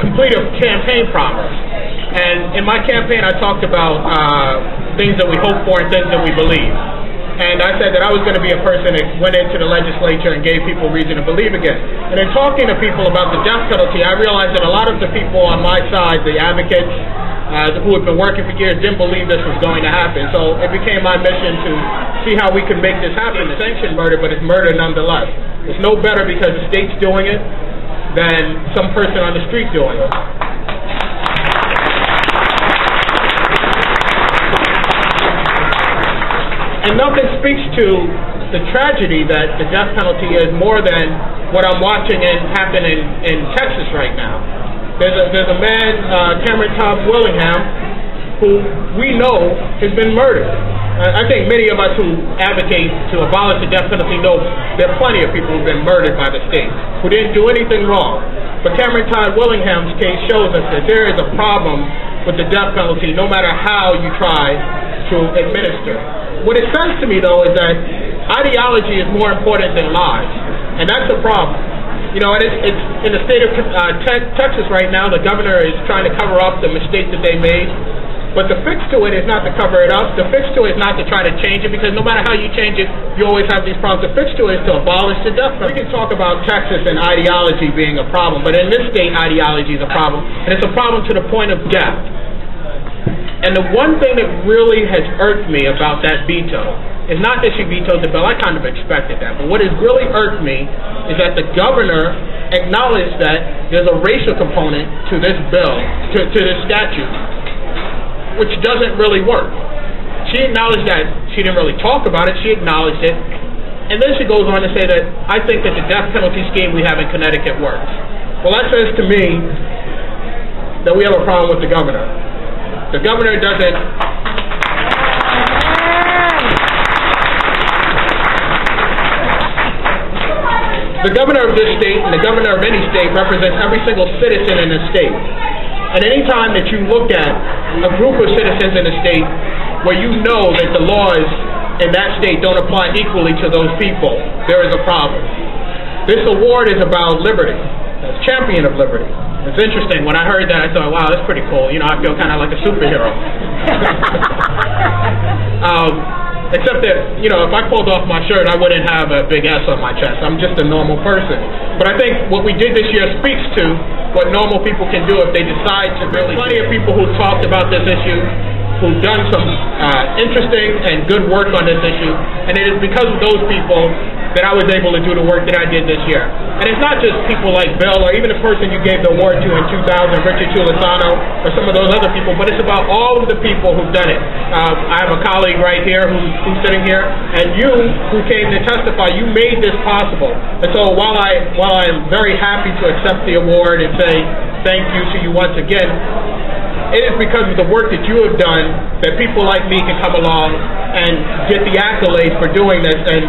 complete a campaign promise. And in my campaign, I talked about things that we hope for and things that we believe. And I said that I was going to be a person that went into the legislature and gave people reason to believe again. And in talking to people about the death penalty, I realized that a lot of the people on my side, the advocates who had been working for years, didn't believe this was going to happen. So it became my mission to see how we can make this happen. It's sanctioned murder, but it's murder nonetheless. It's no better because the state's doing it than some person on the street doing it. And nothing speaks to the tragedy that the death penalty is more than what I'm watching happen in Texas right now. There's a man, Cameron Todd Willingham, who we know has been murdered. I think many of us who advocate to abolish the death penalty know there are plenty of people who've been murdered by the state who didn't do anything wrong. But Cameron Todd Willingham's case shows us that there is a problem with the death penalty no matter how you try to administer. What it says to me, though, is that ideology is more important than lives, and that's the problem. You know, and it's in the state of Texas right now, the governor is trying to cover up the mistakes that they made, but the fix to it is not to cover it up. The fix to it is not to try to change it, because no matter how you change it, you always have these problems. The fix to it is to abolish the death penalty. We can talk about Texas and ideology being a problem, but in this state, ideology is a problem, and it's a problem to the point of death. And the one thing that really has irked me about that veto is not that she vetoed the bill. I kind of expected that. But what has really irked me is that the governor acknowledged that there's a racial component to this bill, to this statute, which doesn't really work. She acknowledged that. She didn't really talk about it. She acknowledged it. And then she goes on to say that I think that the death penalty scheme we have in Connecticut works. Well, that says to me that we have a problem with the governor. The governor doesn't. The governor of this state and the governor of any state represents every single citizen in the state. And any time that you look at a group of citizens in the state where you know that the laws in that state don't apply equally to those people, there is a problem. This award is about liberty. It's champion of liberty. It's interesting. When I heard that, I thought, wow, that's pretty cool. You know, I feel kind of like a superhero. Except that, you know, if I pulled off my shirt, I wouldn't have a big S on my chest. I'm just a normal person. But I think what we did this year speaks to what normal people can do if they decide to really. There's plenty of people who talked about this issue, who've done some interesting and good work on this issue, and it is because of those people that I was able to do the work that I did this year. And it's not just people like Bill or even the person you gave the award to in 2000, Richard Chulisano, or some of those other people, but it's about all of the people who've done it. I have a colleague right here who's sitting here, and you who came to testify, you made this possible. And so while I am very happy to accept the award and say thank you to you once again, it is because of the work that you have done that people like me can come along and get the accolades for doing this. And